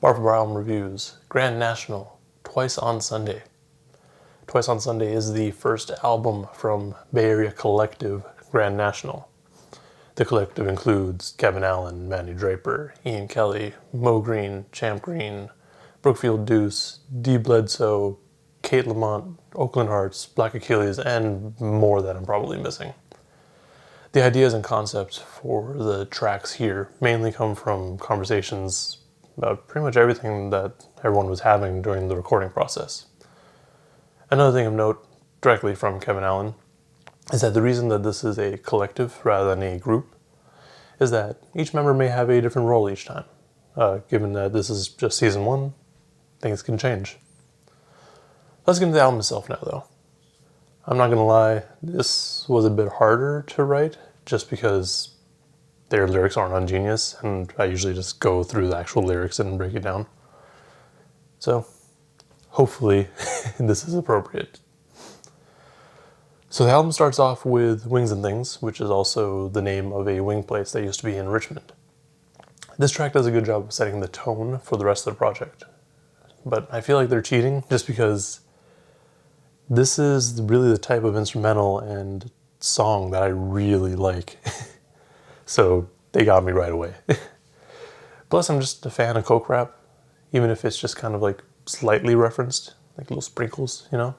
Bar for Bar album reviews. Grand National, Twice on Sunday. Twice on Sunday is the first album from Bay Area collective Grand National. The collective includes Kevin Allen, Manny Draper, Ian Kelly, Mo Green, Champ Green, Brookfield Deuce, D. Bledsoe, Kate Lamont, Oakland Hearts, Black Achilles, and more that I'm probably missing. The ideas and concepts for the tracks here mainly come from conversations about pretty much everything that everyone was having during the recording process. Another thing of note, directly from Kevin Allen, is that the reason that this is a collective rather than a group is that each member may have a different role each time. Given that this is just season 1, things can change. Let's get into the album itself now, though. I'm not gonna lie, this was a bit harder to write just because their lyrics aren't on Genius, and I usually just go through the actual lyrics and break it down. So, hopefully, this is appropriate. So the album starts off with Wings and Things, which is also the name of a wing place that used to be in Richmond. This track does a good job of setting the tone for the rest of the project, but I feel like they're cheating just because this is really the type of instrumental and song that I really like. So they got me right away. Plus, I'm just a fan of Coke rap, even if it's just kind of like slightly referenced, like little sprinkles, you know?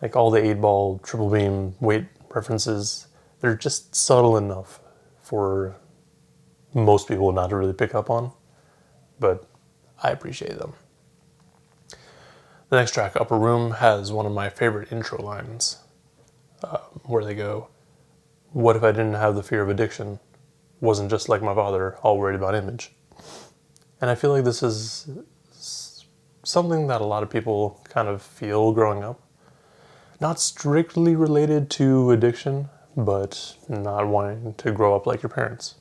Like all the 8-ball, triple beam, weight references, they're just subtle enough for most people not to really pick up on, but I appreciate them. The next track, Upper Room, has one of my favorite intro lines, where they go, "What if I didn't have the fear of addiction? Wasn't just like my father, all worried about image." And I feel like this is something that a lot of people kind of feel growing up. Not strictly related to addiction, but not wanting to grow up like your parents.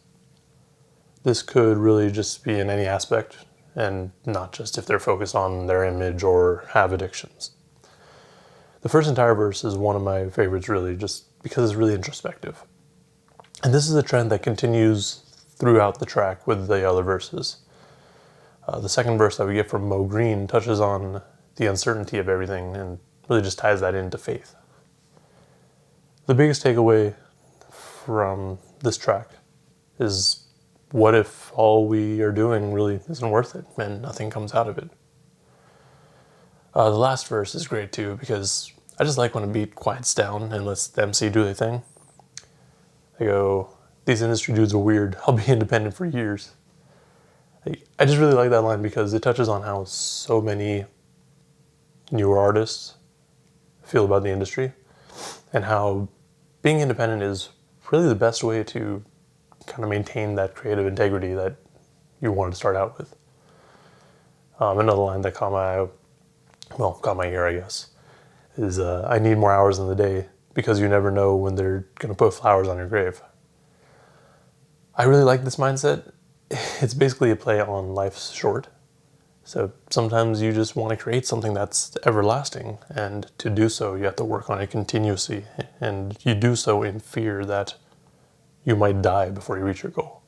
This could really just be in any aspect, and not just if they're focused on their image or have addictions. The first entire verse is one of my favorites, really, just because it's really introspective. And this is a trend that continues throughout the track with the other verses. The second verse that we get from Mo Green touches on the uncertainty of everything and really just ties that into faith. The biggest takeaway from this track is, what if all we are doing really isn't worth it and nothing comes out of it? The last verse is great too, because I just like when a beat quiets down and lets the MC do their thing. They go, "These industry dudes are weird. I'll be independent for years." I just really like that line because it touches on how so many newer artists feel about the industry and how being independent is really the best way to kind of maintain that creative integrity that you wanted to start out with. Another line that caught my ear, I guess, is, "I need more hours in the day because you never know when they're going to put flowers on your grave." I really like this mindset. It's basically a play on life's short. So sometimes you just want to create something that's everlasting, and to do so you have to work on it continuously, and you do so in fear that you might die before you reach your goal.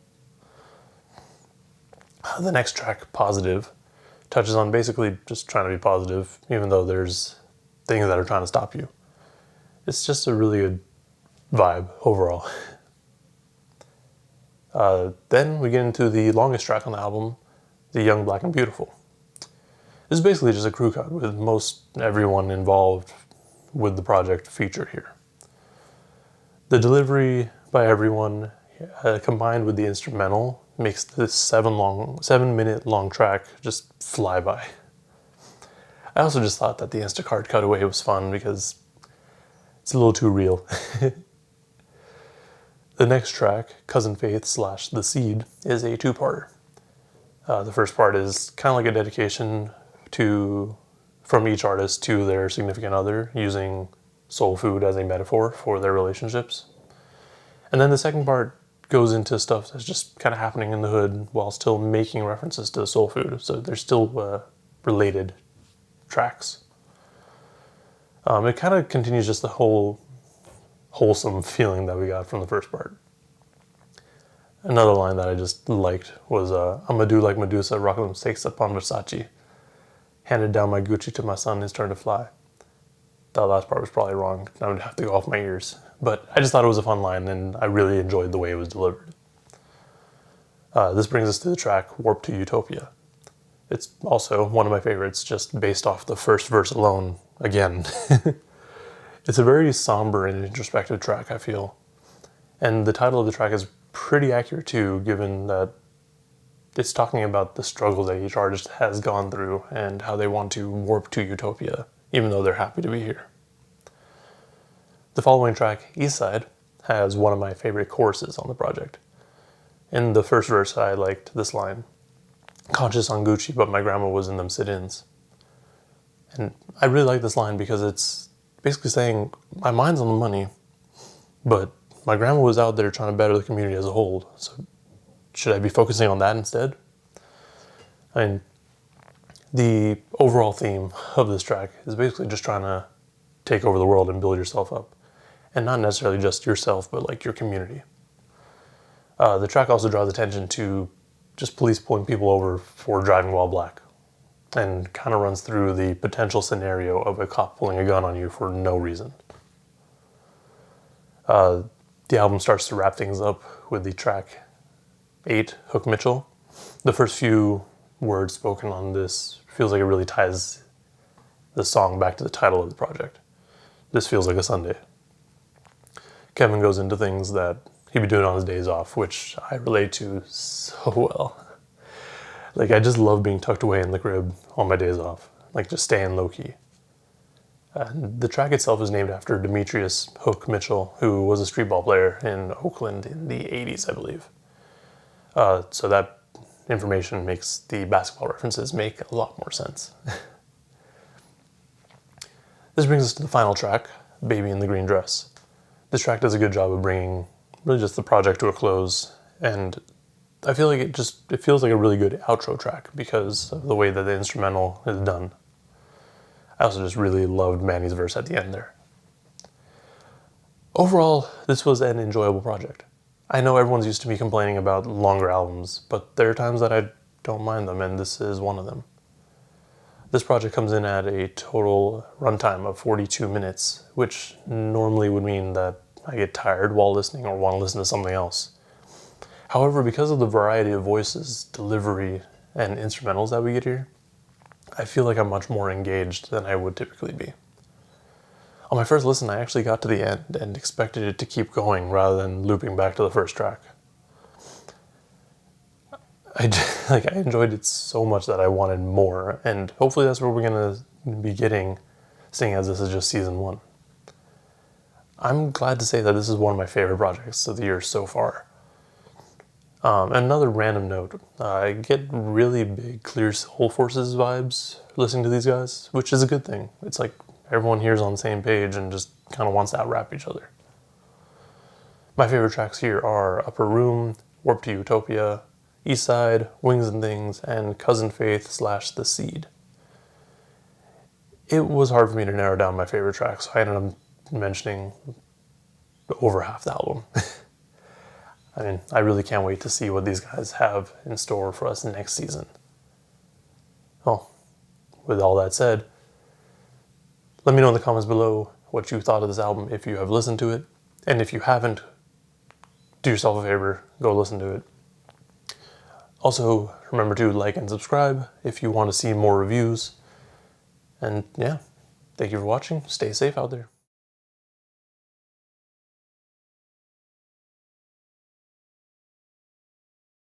The next track, Positive, touches on basically just trying to be positive, even though there's things that are trying to stop you. It's just a really good vibe overall. Then we get into the longest track on the album, The Young, Black, and Beautiful. This is basically just a crew cut with most everyone involved with the project featured here. The delivery by everyone, combined with the instrumental, makes this 7-minute long track just fly by. I also just thought that the Instacart cutaway was fun because it's a little too real. The next track, Cousin Faith / The Seed, is a 2-parter. The first part is kind of like a dedication from each artist to their significant other, using soul food as a metaphor for their relationships. And then the second part goes into stuff that's just kind of happening in the hood while still making references to soul food. So they're still related tracks. It kind of continues just the whole wholesome feeling that we got from the first part. Another line that I just liked was, I'ma do like Medusa, rock them stakes upon Versace. Handed down my Gucci to my son, his turn to fly. The last part was probably wrong. I would have to go off my ears. But I just thought it was a fun line, and I really enjoyed the way it was delivered. This brings us to the track Warp to Utopia. It's also one of my favorites, just based off the first verse alone, again. It's a very somber and introspective track, I feel. And the title of the track is pretty accurate too, given that it's talking about the struggles that each artist has gone through and how they want to warp to utopia, even though they're happy to be here. The following track, East Side, has one of my favorite choruses on the project. In the first verse, I liked this line, conscious on Gucci, but my grandma was in them sit-ins. And I really like this line because it's basically saying, my mind's on the money, but my grandma was out there trying to better the community as a whole, so should I be focusing on that instead? I mean, the overall theme of this track is basically just trying to take over the world and build yourself up. And not necessarily just yourself, but like your community. The track also draws attention to just police pulling people over for driving while black, and kind of runs through the potential scenario of a cop pulling a gun on you for no reason. The album starts to wrap things up with the track 8, Hook Mitchell. The first few words spoken on this feels like it really ties the song back to the title of the project. This feels like a Sunday. Kevin goes into things that he'd be doing on his days off, which I relate to so well. Like, I just love being tucked away in the crib on my days off, like just staying low-key. The track itself is named after Demetrius Hook Mitchell, who was a streetball player in Oakland in the 80s, I believe. So that information makes the basketball references make a lot more sense. This brings us to the final track, Baby in the Green Dress. This track does a good job of bringing really just the project to a close, and I feel like it feels like a really good outro track because of the way that the instrumental is done. I also just really loved Manny's verse at the end there. Overall, this was an enjoyable project. I know everyone's used to me complaining about longer albums, but there are times that I don't mind them, and this is one of them. This project comes in at a total runtime of 42 minutes, which normally would mean that I get tired while listening or want to listen to something else. However, because of the variety of voices, delivery, and instrumentals that we get here, I feel like I'm much more engaged than I would typically be. On my first listen, I actually got to the end and expected it to keep going rather than looping back to the first track. I enjoyed it so much that I wanted more, and hopefully that's what we're going to be getting, seeing as this is just season 1. I'm glad to say that this is one of my favorite projects of the year so far. Another random note, I get really big Clear Soul Forces vibes listening to these guys, which is a good thing. It's like everyone here's on the same page and just kind of wants to out-rap each other. My favorite tracks here are Upper Room, Warp to Utopia, East Side, Wings and Things, and Cousin Faith / The Seed. It was hard for me to narrow down my favorite tracks, so I ended up mentioning over half the album. I mean, I really can't wait to see what these guys have in store for us next season. Well, with all that said, let me know in the comments below what you thought of this album if you have listened to it. And if you haven't, do yourself a favor, go listen to it. Also, remember to like and subscribe if you want to see more reviews. And yeah, thank you for watching. Stay safe out there.